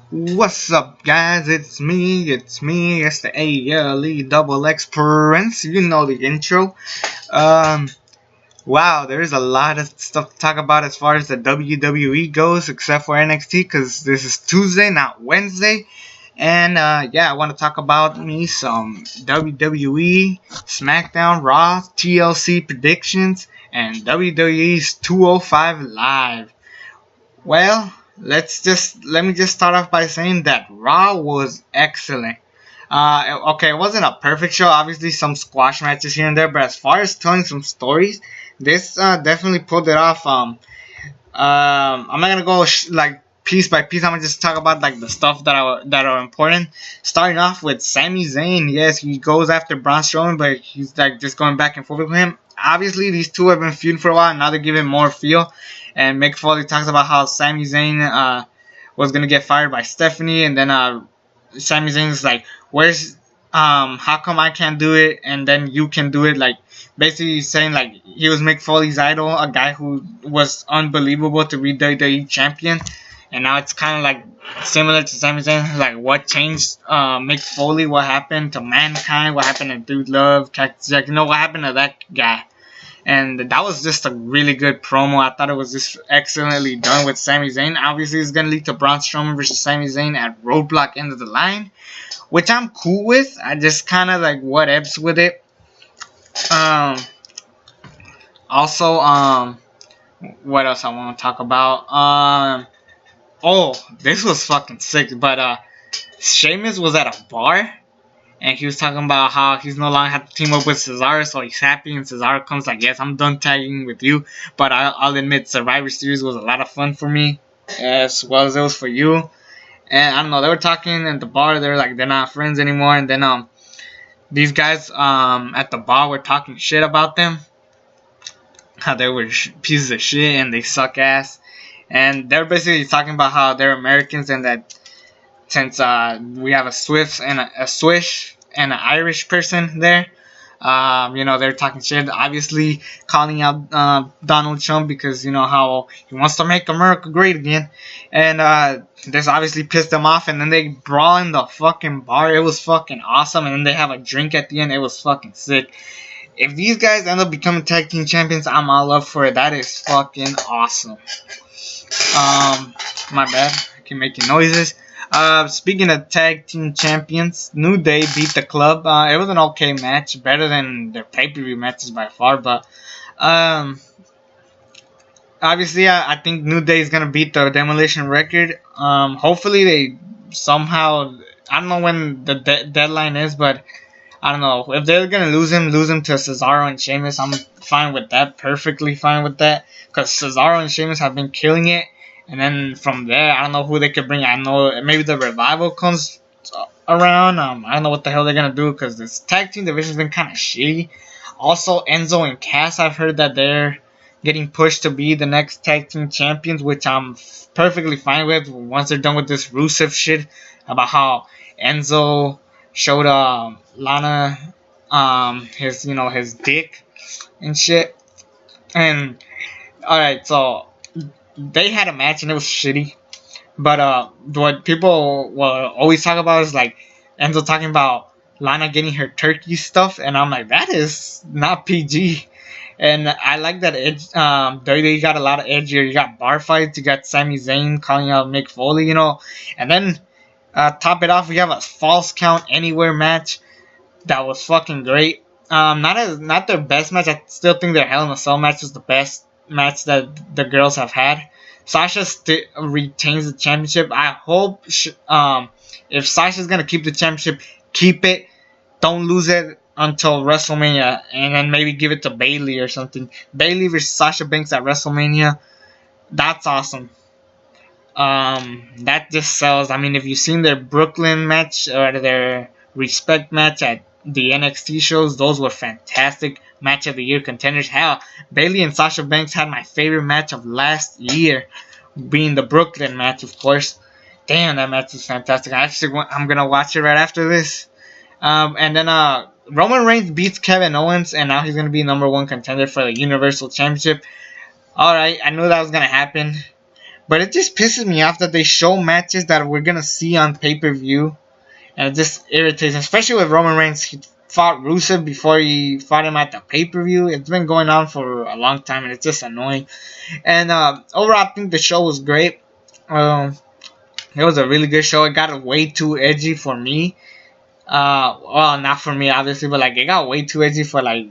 What's up, guys? It's me, it's the ALE double X Prince. You know the intro. Um, wow, there's a lot of stuff to talk about as far as the WWE goes, except for NXT, because this is Tuesday, not Wednesday. And yeah, I want to talk about me some WWE, SmackDown, Raw, TLC predictions, and WWE's 205 Live. Well, let me just start off by saying that Raw was excellent. Okay, it wasn't a perfect show. Obviously, some squash matches here and there, but as far as telling some stories, this definitely pulled it off. I'm not gonna go like piece by piece. I'm gonna just talk about like the stuff that are important. Starting off with Sami Zayn. Yes, he goes after Braun Strowman, but he's like just going back and forth with him. Obviously, these two have been feuding for a while. Now they're giving more feel. And Mick Foley talks about how Sami Zayn was gonna get fired by Stephanie, and then Sami Zayn's like, "Where's how come I can't do it and then you can do it?" Like basically saying like he was Mick Foley's idol, a guy who was unbelievable to be WWE champion, and now it's kind of like similar to Sami Zayn. Like what changed Mick Foley? What happened to Mankind? What happened to Dude Love? Cactus Jack? You know what happened to that guy? And that was just a really good promo. I thought it was just excellently done with Sami Zayn. Obviously, it's going to lead to Braun Strowman versus Sami Zayn at Roadblock End of the Line, which I'm cool with. I just kind of like whatevs with it. Also, what else I want to talk about? Oh, this was fucking sick. But Sheamus was at a bar. And he was talking about how he's no longer have to team up with Cesaro, so he's happy. And Cesaro comes like, yes, I'm done tagging with you. But I'll admit, Survivor Series was a lot of fun for me, as well as it was for you. And I don't know, they were talking at the bar. They're like, they're not friends anymore. And then these guys at the bar were talking shit about them. How they were pieces of shit and they suck ass. And they're basically talking about how they're Americans and that since we have a Swiss and a Swish and an Irish person there, they're talking shit. Obviously, calling out Donald Trump because you know how he wants to make America great again, and this obviously pissed them off. And then they brawl in the fucking bar. It was fucking awesome. And then they have a drink at the end. It was fucking sick. If these guys end up becoming tag team champions, I'm all up for it. That is fucking awesome. My bad. I keep making noises. Speaking of tag team champions, New Day beat the Club. It was an okay match, better than their pay-per-view matches by far. But obviously, I think New Day is gonna beat the Demolition Record. Hopefully, they somehow. I don't know when the deadline is, but I don't know if they're gonna lose him to Cesaro and Sheamus. I'm fine with that. Perfectly fine with that, because Cesaro and Sheamus have been killing it. And then from there, I don't know who they could bring. I know maybe the Revival comes around. I don't know what the hell they're going to do because this tag team division has been kind of shitty. Also, Enzo and Cass, I've heard that they're getting pushed to be the next tag team champions, which I'm perfectly fine with once they're done with this Rusev shit about how Enzo showed Lana his dick and shit. And alright, so they had a match and it was shitty. But what people will always talk about is like Enzo talking about Lana getting her turkey stuff, and I'm like, that is not PG. And I like that WWE got a lot of edge here. You got bar fights, you got Sami Zayn calling out Mick Foley, and then top it off, we have a false count anywhere match that was fucking great. Not their best match. I still think their Hell in a Cell match was the best match that the girls have had. Sasha retains the championship. I hope if Sasha's gonna keep the championship, keep it. Don't lose it until WrestleMania, and then maybe give it to Bayley or something. Bayley versus Sasha Banks at WrestleMania. That's awesome. That just sells. I mean, if you've seen their Brooklyn match or their Respect match at the NXT shows, those were fantastic. Match of the year contenders. Hell, Bayley and Sasha Banks had my favorite match of last year, being the Brooklyn match, of course. Damn, that match was fantastic. I'm gonna watch it right after this. And then Roman Reigns beats Kevin Owens, and now he's gonna be number one contender for the Universal Championship. All right, I knew that was gonna happen. But it just pisses me off that they show matches that we're gonna see on pay-per-view, and it just irritates me, especially with Roman Reigns. He fought Rusev before he fought him at the pay-per-view. It's been going on for a long time, and it's just annoying. And overall, I think the show was great. It was a really good show. It got way too edgy for me. Well, not for me, obviously, but like it got way too edgy for like,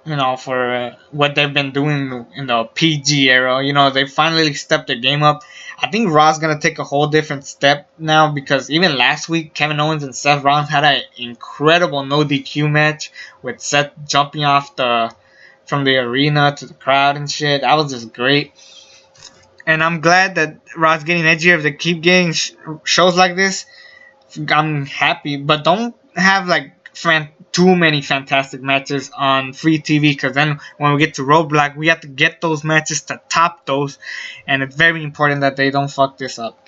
you know, for what they've been doing in the PG era. You know, they finally stepped their game up. I think Raw's gonna take a whole different step now, because even last week, Kevin Owens and Seth Rollins had an incredible no DQ match with Seth jumping off from the arena to the crowd and shit. That was just great. And I'm glad that Raw's getting edgier. If they keep getting shows like this, I'm happy. But don't have like too many fantastic matches on free TV, because then when we get to Roadblock, we have to get those matches to top those, and it's very important that they don't fuck this up.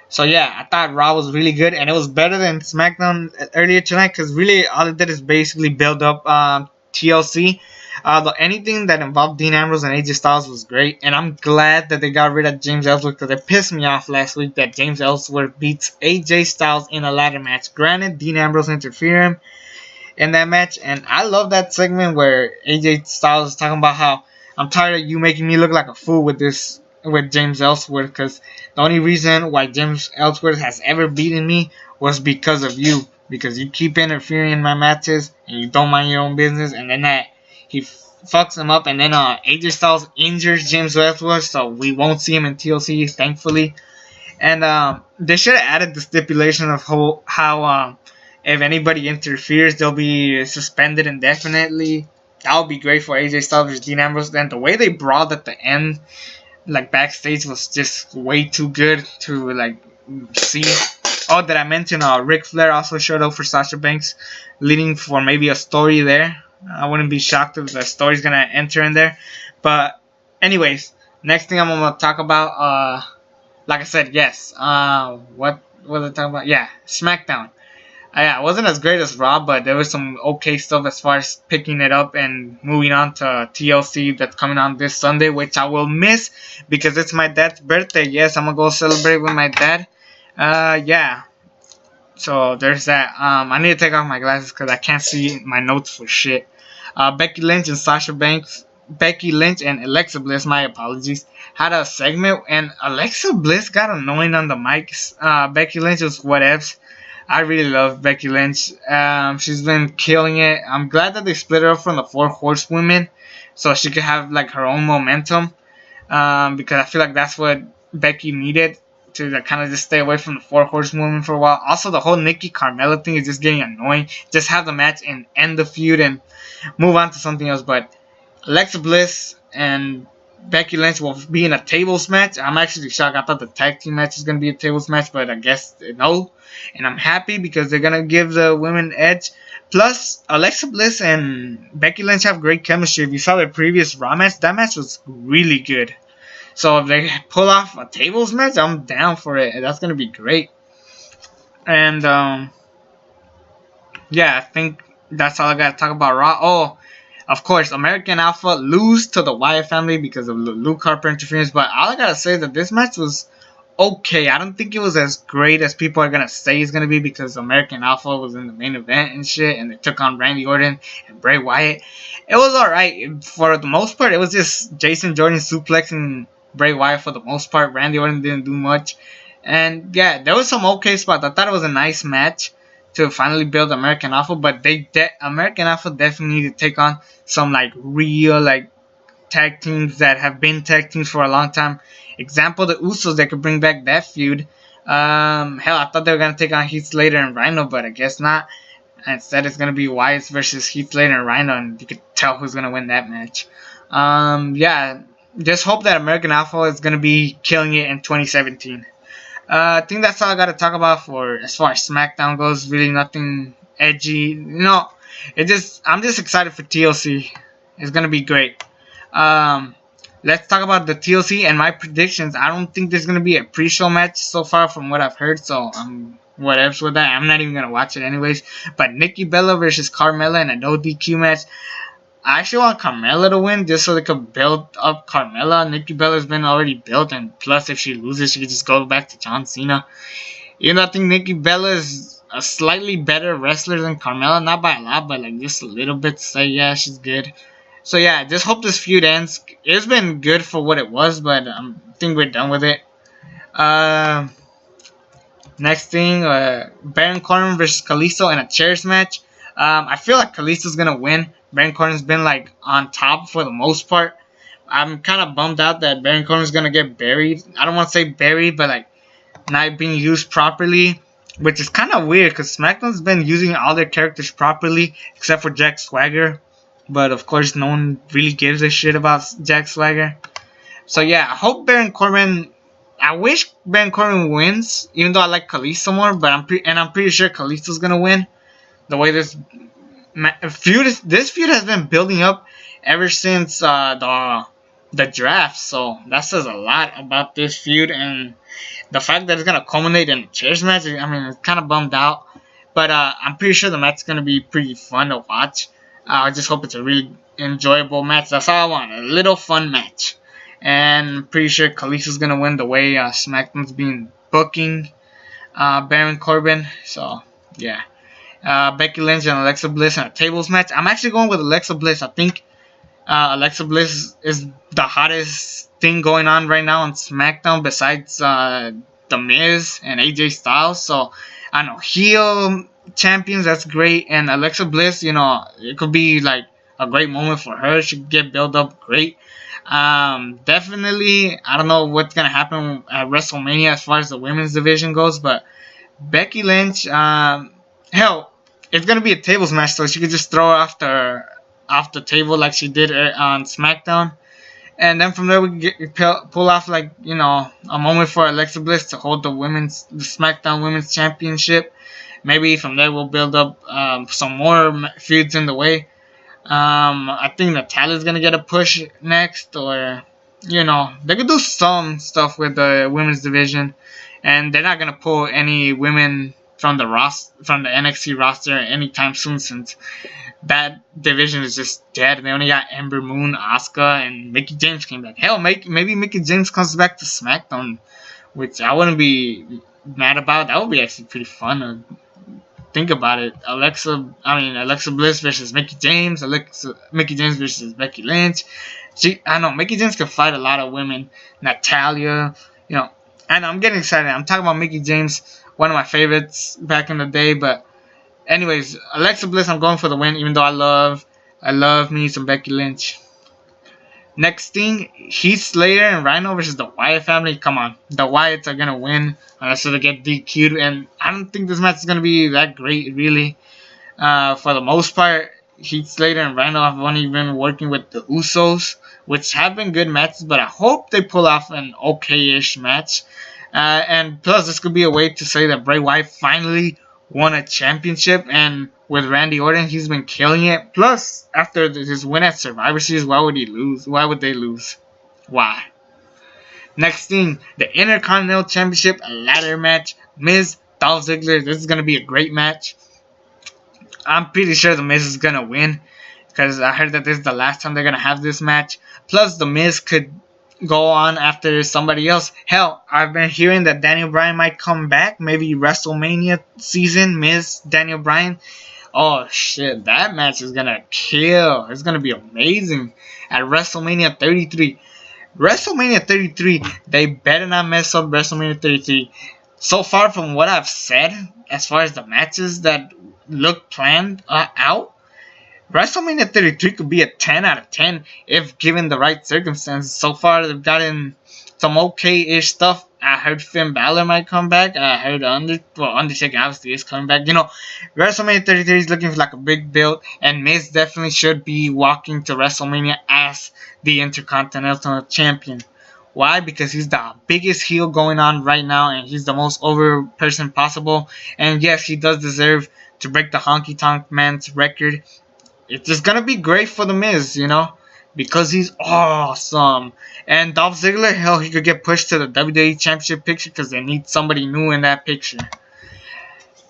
So yeah, I thought Raw was really good, and it was better than SmackDown earlier tonight, because really all it did is basically build up TLC. Anything that involved Dean Ambrose and AJ Styles was great, and I'm glad that they got rid of James Ellsworth, because it pissed me off last week that James Ellsworth beats AJ Styles in a ladder match. Granted, Dean Ambrose interfered in that match, and I love that segment where AJ Styles is talking about how I'm tired of you making me look like a fool with James Ellsworth, because the only reason why James Ellsworth has ever beaten me was because of you, because you keep interfering in my matches and you don't mind your own business. And then he fucks him up, and then AJ Styles injures James Ellsworth, so we won't see him in TLC, thankfully. And they should have added the stipulation of how if anybody interferes, they'll be suspended indefinitely. That would be great for AJ Styles versus Dean Ambrose. Then the way they brawled at the end, like backstage, was just way too good to like see. Oh, did I mention Ric Flair also showed up for Sasha Banks, leading for maybe a story there. I wouldn't be shocked if the story's gonna enter in there. But anyways, next thing I'm gonna talk about, like I said, yes. What was I talking about? Yeah, SmackDown. Yeah, it wasn't as great as Raw, but there was some okay stuff as far as picking it up and moving on to TLC that's coming on this Sunday, which I will miss because it's my dad's birthday. Yes, I'm gonna go celebrate with my dad. Yeah. So there's that. I need to take off my glasses because I can't see my notes for shit. Becky Lynch and Alexa Bliss, my apologies, had a segment, and Alexa Bliss got annoying on the mics. Becky Lynch was whatevs. I really love Becky Lynch. She's been killing it. I'm glad that they split her up from the 4 Horsewomen so she could have like her own momentum. Because I feel like that's what Becky needed to kind of just stay away from the 4 Horsewomen for a while. Also, the whole Nikki Carmella thing is just getting annoying. Just have the match and end the feud and move on to something else. But Alexa Bliss and Becky Lynch will be in a tables match. I'm actually shocked. I thought the tag team match was going to be a tables match, but I guess no. And I'm happy because they're going to give the women edge. Plus, Alexa Bliss and Becky Lynch have great chemistry. If you saw their previous Raw match, that match was really good. So if they pull off a tables match, I'm down for it. That's going to be great. And, yeah, I think that's all I got to talk about Raw. Oh, of course, American Alpha lose to the Wyatt family because of Luke Harper interference. But all I got to say is that this match was okay. I don't think it was as great as people are going to say it's going to be because American Alpha was in the main event and shit. And they took on Randy Orton and Bray Wyatt. It was alright. For the most part, it was just Jason Jordan suplexing Bray Wyatt for the most part. Randy Orton didn't do much. And yeah, there was some okay spots. I thought it was a nice match to finally build American Alpha, but American Alpha definitely need to take on some like real like tag teams that have been tag teams for a long time. Example, the Usos, they could bring back that feud. Hell, I thought they were gonna take on Heath Slater and Rhino, but I guess not. Instead, it's gonna be Wyatt versus Heath Slater and Rhino, and you could tell who's gonna win that match. Yeah, just hope that American Alpha is gonna be killing it in 2017. I think that's all I gotta talk about for as far as SmackDown goes. Really nothing edgy. No, I'm just excited for TLC. It's gonna be great. Let's talk about the TLC and my predictions. I don't think there's gonna be a pre-show match so far from what I've heard, so I'm whatever with that. I'm not even gonna watch it anyways. But Nikki Bella versus Carmella in a no DQ match. I actually want Carmella to win just so they could build up Carmella. Nikki Bella's been already built, and plus, if she loses, she could just go back to John Cena. Even though I think Nikki Bella is a slightly better wrestler than Carmella, not by a lot, but like just a little bit. So yeah, she's good. So yeah, just hope this feud ends. It's been good for what it was, but I think we're done with it. Next thing, Baron Corbin versus Kalisto in a chairs match. I feel like Kalisto's gonna win. Baron Corbin's been like on top for the most part. I'm kind of bummed out that Baron Corbin's gonna get buried. I don't want to say buried, but like not being used properly, which is kind of weird because SmackDown's been using all their characters properly except for Jack Swagger. But of course, no one really gives a shit about Jack Swagger. So yeah, I hope Baron Corbin. I wish Baron Corbin wins, even though I like Kalisto more. But I'm pretty sure Kalisto's gonna win. The way this feud has been building up ever since the draft. So that says a lot about this feud, and the fact that it's gonna culminate in a chairs match. I mean, it's kind of bummed out, but I'm pretty sure the match is gonna be pretty fun to watch. I just hope it's a really enjoyable match. That's all I want, a little fun match. And I'm pretty sure Kalisto's going to win the way SmackDown's been booking Baron Corbin. So, yeah. Becky Lynch and Alexa Bliss in a tables match. I'm actually going with Alexa Bliss. I think Alexa Bliss is the hottest thing going on right now on SmackDown besides The Miz and AJ Styles. So, I don't know. Heel champions, that's great. And Alexa Bliss, you know, it could be like a great moment for her. She could get built up great. Definitely, I don't know what's gonna happen at WrestleMania as far as the women's division goes, but Becky Lynch, hell, it's gonna be a tables match, so she could just throw her off the table like she did on SmackDown, and then from there we can pull off like, you know, a moment for Alexa Bliss to hold the SmackDown Women's Championship. Maybe from there we'll build up some more feuds in the way. I think Natalia's gonna get a push next, or, you know, they could do some stuff with the women's division, and they're not gonna pull any women from the NXT roster anytime soon, since that division is just dead. They only got Ember Moon, Asuka, and Mickie James came back. Hell, maybe Mickie James comes back to SmackDown, which I wouldn't be mad about. That would be actually pretty fun. Think about it. Alexa Bliss versus Mickie James. Mickie James versus Becky Lynch. I know Mickie James can fight a lot of women. Natalia, you know. I know I'm getting excited. I'm talking about Mickie James, one of my favorites back in the day. But anyways, Alexa Bliss, I'm going for the win. Even though I love me some Becky Lynch. Next thing, Heath Slater and Rhino versus the Wyatt family. Come on, the Wyatts are gonna win unless they get DQ'd, and I don't think this match is gonna be that great, really. For the most part, Heath Slater and Rhino have only been working with the Usos, which have been good matches, but I hope they pull off an okay-ish match. And plus, this could be a way to say that Bray Wyatt finally won a championship, and with Randy Orton, he's been killing it. Plus, after his win at Survivor Series, why would he lose? Why would they lose? Why? Next thing, the Intercontinental Championship ladder match. Miz, Dolph Ziggler. This is going to be a great match. I'm pretty sure the Miz is going to win, because I heard that this is the last time they're going to have this match. Plus, the Miz could go on after somebody else. Hell, I've been hearing that Daniel Bryan might come back. Maybe WrestleMania season, Miz, Daniel Bryan. Oh shit, that match is gonna kill. It's gonna be amazing at WrestleMania 33. WrestleMania 33, they better not mess up WrestleMania 33. So far from what I've said, as far as the matches that look planned out, WrestleMania 33 could be a 10 out of 10 if given the right circumstances. So far, they've gotten some okay-ish stuff. I heard Finn Balor might come back. I heard Undertaker obviously is coming back. You know, WrestleMania 33 is looking for like a big build, and Miz definitely should be walking to WrestleMania as the Intercontinental Champion. Why? Because he's the biggest heel going on right now, and he's the most over person possible. And yes, he does deserve to break the Honky Tonk Man's record. It's just gonna be great for the Miz, you know, because he's awesome. And Dolph Ziggler, hell, he could get pushed to the WWE Championship picture because they need somebody new in that picture.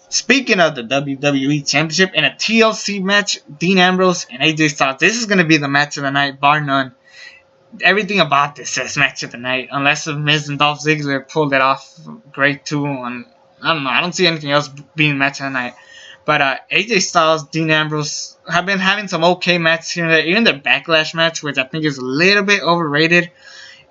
Speaking of the WWE Championship, in a TLC match, Dean Ambrose and AJ Styles. This is going to be the match of the night, bar none. Everything about this says match of the night, unless the Miz and Dolph Ziggler pulled it off great too. And I don't know. I don't see anything else being match of the night. But AJ Styles, Dean Ambrose have been having some okay matches here and there. Even the Backlash match, which I think is a little bit overrated.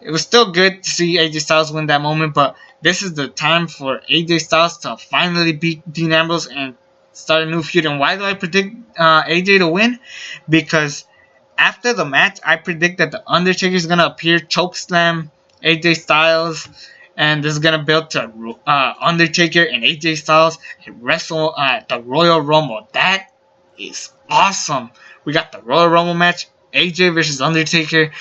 It was still good to see AJ Styles win that moment, but this is the time for AJ Styles to finally beat Dean Ambrose and start a new feud. And why do I predict AJ to win? Because after the match, I predict that the Undertaker is gonna appear, chokeslam AJ Styles, and this is gonna build to Undertaker and AJ Styles wrestle the Royal Rumble. That is awesome. We got the Royal Rumble match, AJ versus Undertaker.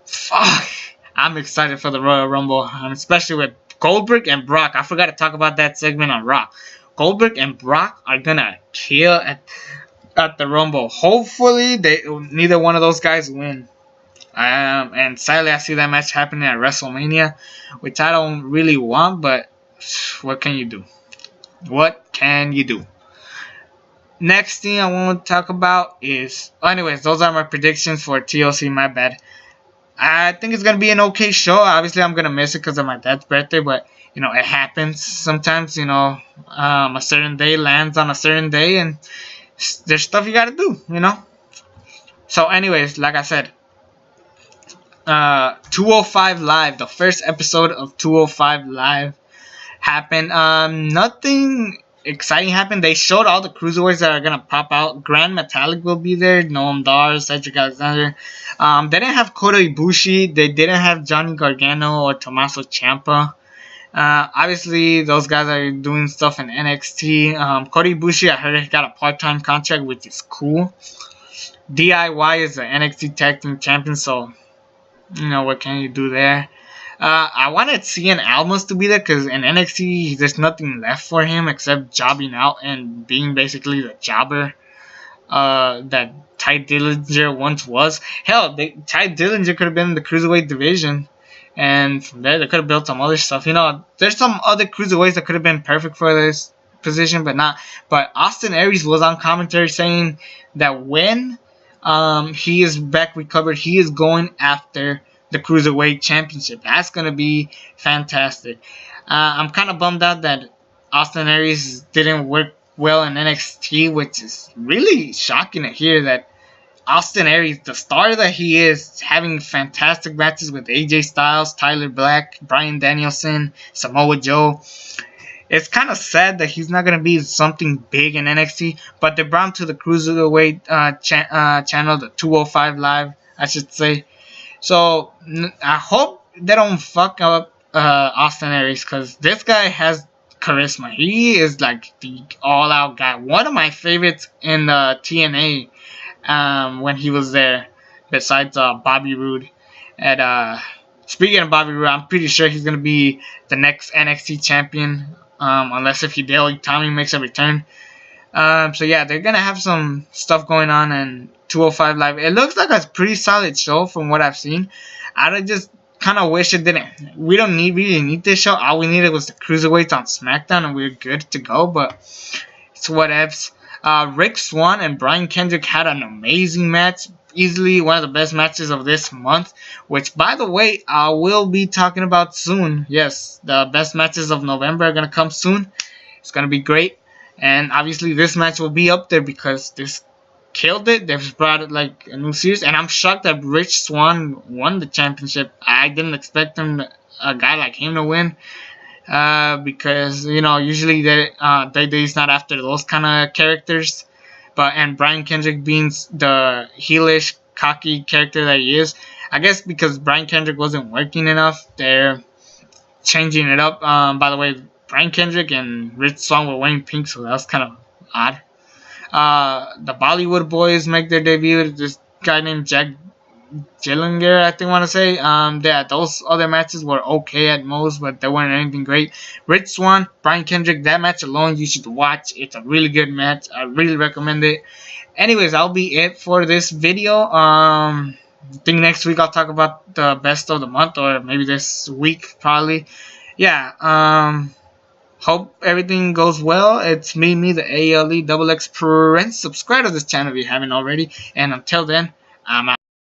Fuck, I'm excited for the Royal Rumble, especially with Goldberg and Brock. I forgot to talk about that segment on Raw. Goldberg and Brock are gonna kill at the Rumble. Hopefully, neither one of those guys win. And sadly, I see that match happening at WrestleMania, which I don't really want, but what can you do? What can you do? Next thing I want to talk about is... anyways, those are my predictions for TLC, my bad. I think it's going to be an okay show. Obviously, I'm going to miss it because of my dad's birthday, but, you know, it happens sometimes, you know. A certain day lands on a certain day, and there's stuff you got to do, you know. So, anyways, like I said, 205 Live, the first episode of 205 Live happened. Nothing exciting happened. They showed all the cruiserweights that are gonna pop out. Grand Metalik will be there. Noam Dar, Cedric Alexander. They didn't have Kota Ibushi. They didn't have Johnny Gargano or Tommaso Ciampa. Obviously, those guys are doing stuff in NXT. Kota Ibushi, I heard he got a part-time contract, which is cool. DIY is the NXT Tag Team Champion, so you know what can you do there. I wanted Cien Almas to be there because in NXT there's nothing left for him except jobbing out and being basically the jobber that Ty Dillinger once was. Hell, Ty Dillinger could have been in the Cruiserweight division, and from there they could have built some other stuff. You know, there's some other Cruiserweights that could have been perfect for this position, but not. But Austin Aries was on commentary saying that when he is back recovered, he is going after the Cruiserweight Championship. That's going to be fantastic. I'm kind of bummed out that Austin Aries didn't work well in NXT, which is really shocking to hear that Austin Aries, the star that he is, having fantastic matches with AJ Styles, Tyler Black, Bryan Danielson, Samoa Joe. It's kind of sad that he's not going to be something big in NXT, but they brought him to the Cruiserweight channel, the 205 Live, I should say. So, I hope they don't fuck up Austin Aries, because this guy has charisma. He is like the all-out guy. One of my favorites in TNA when he was there, besides Bobby Roode. And speaking of Bobby Roode, I'm pretty sure he's going to be the next NXT champion, unless if Hideo Itami makes a return. So yeah, they're going to have some stuff going on in 205 Live. It looks like a pretty solid show from what I've seen. I just kind of wish it didn't. We don't really need this show. All we needed was the Cruiserweights on SmackDown, and we were good to go, but it's whatevs. Rick Swann and Brian Kendrick had an amazing match. Easily one of the best matches of this month, which, by the way, I will be talking about soon. Yes, the best matches of November are going to come soon. It's going to be great. And obviously this match will be up there because this killed it. They've brought it like a new series. And I'm shocked that Rich Swann won the championship. I didn't expect a guy like him to win. Because, you know, usually he's not after those kind of characters. And Brian Kendrick being the heelish, cocky character that he is, I guess because Brian Kendrick wasn't working enough, they're changing it up. By the way, Brian Kendrick and Rich Swann were wearing pink, so that was kind of odd. The Bollywood Boys make their debut. This guy named Jack Gillinger, I think I want to say. Yeah, those other matches were okay at most, but they weren't anything great. Rich Swann, Brian Kendrick, that match alone you should watch. It's a really good match. I really recommend it. Anyways, that'll be it for this video. I think next week I'll talk about the best of the month, or maybe this week probably. Yeah. Hope everything goes well. It's me, the ALE Double X Prince. Subscribe to this channel if you haven't already. And until then, I'm out.